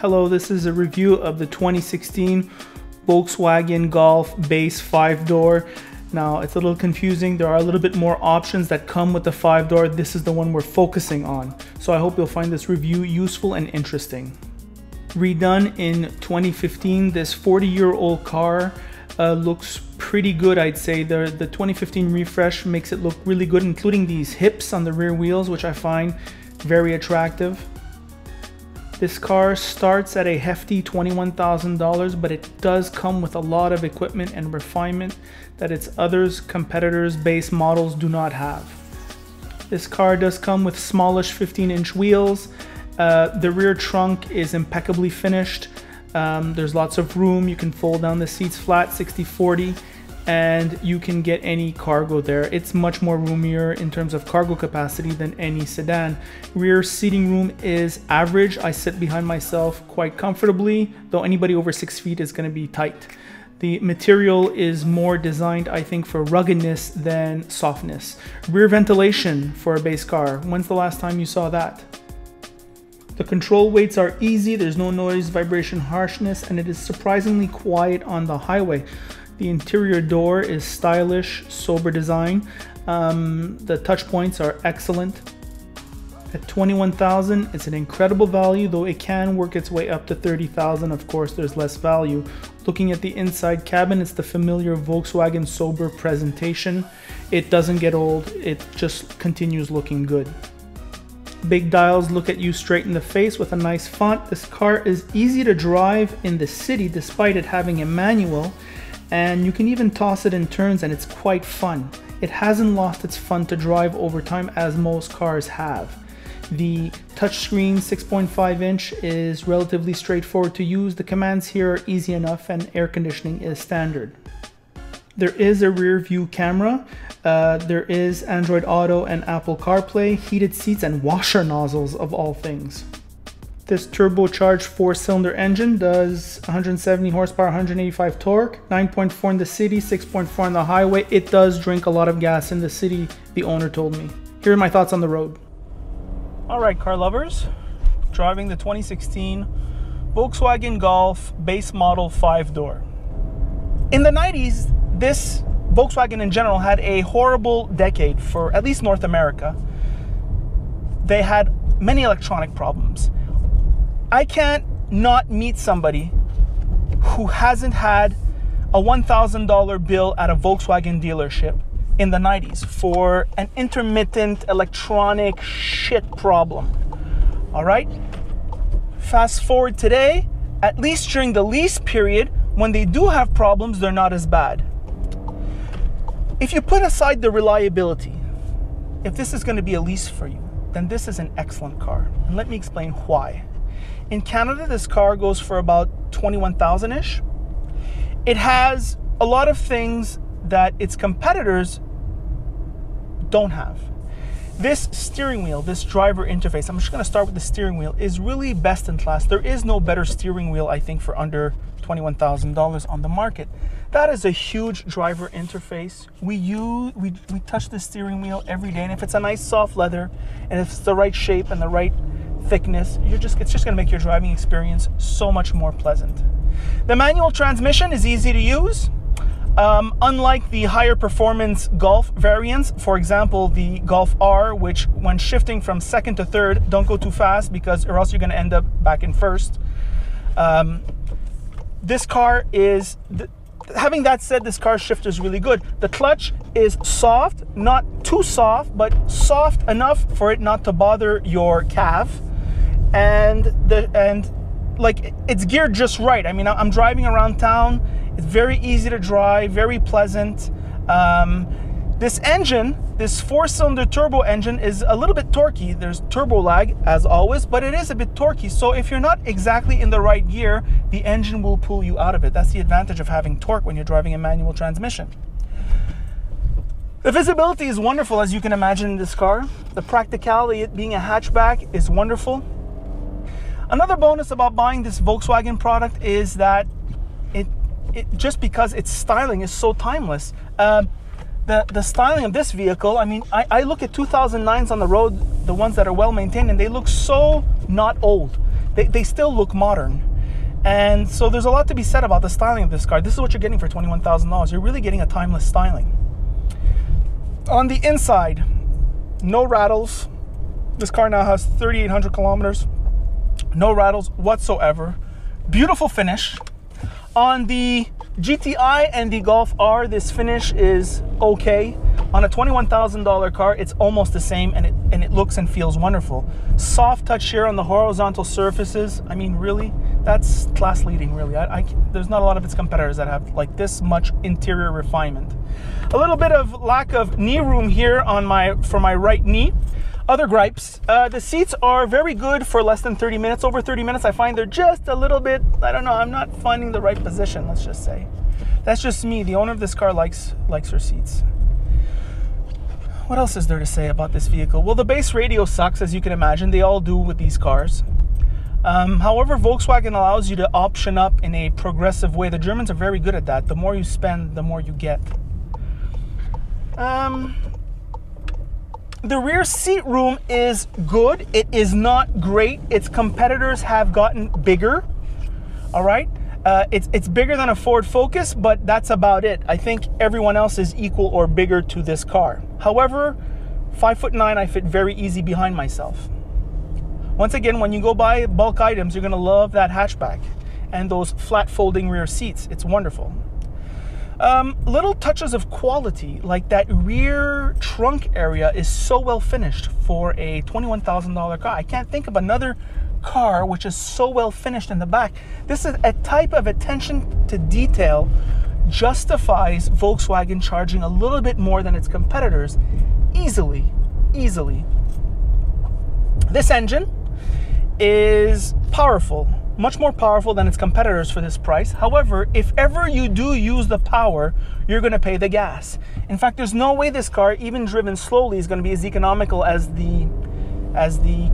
Hello, this is a review of the 2016 Volkswagen Golf base 5-door. Now, it's a little confusing. There are a little bit more options that come with the 5-door. This is the one we're focusing on. So I hope you'll find this review useful and interesting. Redone in 2015, this 40-year-old car looks pretty good, I'd say. The 2015 refresh makes it look really good, including these hips on the rear wheels, which I find very attractive. This car starts at a hefty $21,000, but it does come with a lot of equipment and refinement that its competitors' base models do not have. This car does come with smallish 15-inch wheels. The rear trunk is impeccably finished. There's lots of room. You can fold down the seats flat 60/40, and you can get any cargo there. It's much more roomier in terms of cargo capacity than any sedan. Rear seating room is average. I sit behind myself quite comfortably, though anybody over 6 feet is going to be tight. The material is more designed, I think, for ruggedness than softness. Rear ventilation for a base car. When's the last time you saw that? The control weights are easy. There's no noise, vibration, harshness, and it is surprisingly quiet on the highway. The interior door is stylish, sober design. The touch points are excellent. At $21,000, it's an incredible value, though it can work its way up to $30,000. Of course, there's less value. Looking at the inside cabin, it's the familiar Volkswagen sober presentation. It doesn't get old, it just continues looking good. Big dials look at you straight in the face with a nice font. This car is easy to drive in the city despite it having a manual, and you can even toss it in turns and it's quite fun. It hasn't lost its fun to drive over time as most cars have. The touchscreen 6.5 inch is relatively straightforward to use. The commands here are easy enough and air conditioning is standard. There is a rear view camera. There is Android Auto and Apple CarPlay, heated seats, and washer nozzles of all things. This turbocharged 4-cylinder engine does 170 horsepower, 185 torque, 9.4 in the city, 6.4 on the highway. It does drink a lot of gas in the city, the owner told me. Here are my thoughts on the road. All right, car lovers, driving the 2016 Volkswagen Golf base model 5-door. In the 90s, this Volkswagen in general had a horrible decade for at least North America. They had many electronic problems. I can't not meet somebody who hasn't had a $1,000 bill at a Volkswagen dealership in the 90s for an intermittent electronic shit problem. All right? Fast forward today, at least during the lease period, when they do have problems, they're not as bad. If you put aside the reliability, if this is going to be a lease for you, then this is an excellent car. And let me explain why. In Canada, this car goes for about $21,000-ish. It has a lot of things that its competitors don't have. This steering wheel, this driver interface, I'm just going to start with the steering wheel, is really best in class. There is no better steering wheel, I think, for under $21,000 on the market. That is a huge driver interface. We touch the steering wheel every day, and if it's a nice soft leather, and if it's the right shape and the right thickness, it's just going to make your driving experience so much more pleasant. The manual transmission is easy to use. Unlike the higher performance Golf variants, for example, the Golf R, which when shifting from second to third, don't go too fast or else you're going to end up back in first. This car is, having that said, this car's shifter is really good. The clutch is soft, not too soft, but soft enough for it not to bother your calf. And like, it's geared just right. I mean, I'm driving around town. It's very easy to drive, very pleasant. This engine, this 4-cylinder turbo engine, is a little bit torquey. There's turbo lag, as always, but it is a bit torquey. So if you're not exactly in the right gear, the engine will pull you out of it. That's the advantage of having torque when you're driving a manual transmission. The visibility is wonderful, as you can imagine, in this car. The practicality, it being a hatchback, is wonderful. Another bonus about buying this Volkswagen product is that just because its styling is so timeless. The styling of this vehicle, I mean, I look at 2009s on the road, the ones that are well maintained, and they look so not old. they still look modern. And so there's a lot to be said about the styling of this car. This is what you're getting for $21,000. You're really getting a timeless styling. On the inside, no rattles. This car now has 3,800 kilometers. No rattles whatsoever. Beautiful finish. On the GTI and the Golf R, this finish is okay. On a $21,000 car, it's almost the same, and it looks and feels wonderful. Soft touch here on the horizontal surfaces. I mean, really, that's class leading, really. There's not a lot of its competitors that have like this much interior refinement. A little bit of lack of knee room here on for my right knee. Other gripes, the seats are very good for less than 30 minutes. Over 30 minutes, I find they're just a little bit, I don't know, I'm not finding the right position, let's just say. That's just me. The owner of this car likes her seats. What else is there to say about this vehicle? Well, the base radio sucks, as you can imagine. They all do with these cars. However, Volkswagen allows you to option up in a progressive way. The Germans are very good at that. The more you spend, the more you get. The rear seat room is good. It is not great. Its competitors have gotten bigger. All right. It's bigger than a Ford Focus, but that's about it. I think everyone else is equal or bigger to this car. However, 5'9", I fit very easy behind myself. Once again, when you go buy bulk items, you're gonna love that hatchback and those flat folding rear seats. It's wonderful. Little touches of quality, like that rear trunk area is so well finished for a $21,000 car. I can't think of another car which is so well finished in the back. This is a type of attention to detail justifies Volkswagen charging a little bit more than its competitors easily. This engine is powerful, much more powerful than its competitors for this price. However, if ever you do use the power, you're going to pay the gas. In fact, there's no way this car, even driven slowly, is going to be as economical as the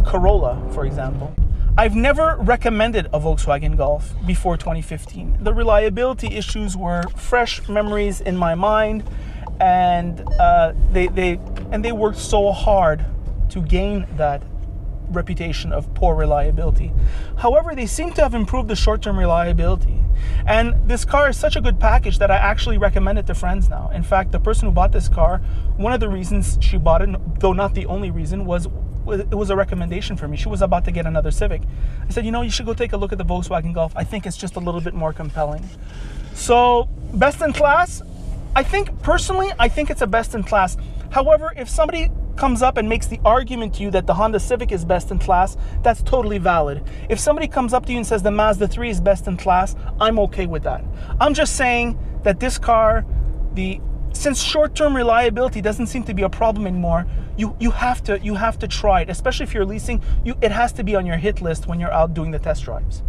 Corolla, for example. I've never recommended a Volkswagen Golf before 2015. The reliability issues were fresh memories in my mind, and they worked so hard to gain that reputation of poor reliability. However, they seem to have improved the short-term reliability. And this car is such a good package that I actually recommend it to friends now. In fact, the person who bought this car, one of the reasons she bought it, though not the only reason, was it was a recommendation for me. She was about to get another Civic. I said, you know, you should go take a look at the Volkswagen Golf. I think it's just a little bit more compelling. So, best in class? Personally, I think it's a best in class. However, if somebody comes up and makes the argument to you that the Honda Civic is best in class, that's totally valid. If somebody comes up to you and says the Mazda 3 is best in class, I'm okay with that. I'm just saying that this car, since short-term reliability doesn't seem to be a problem anymore, you have to try it, especially if you're leasing. It has to be on your hit list when you're out doing the test drives.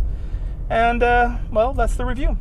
And well, that's the review.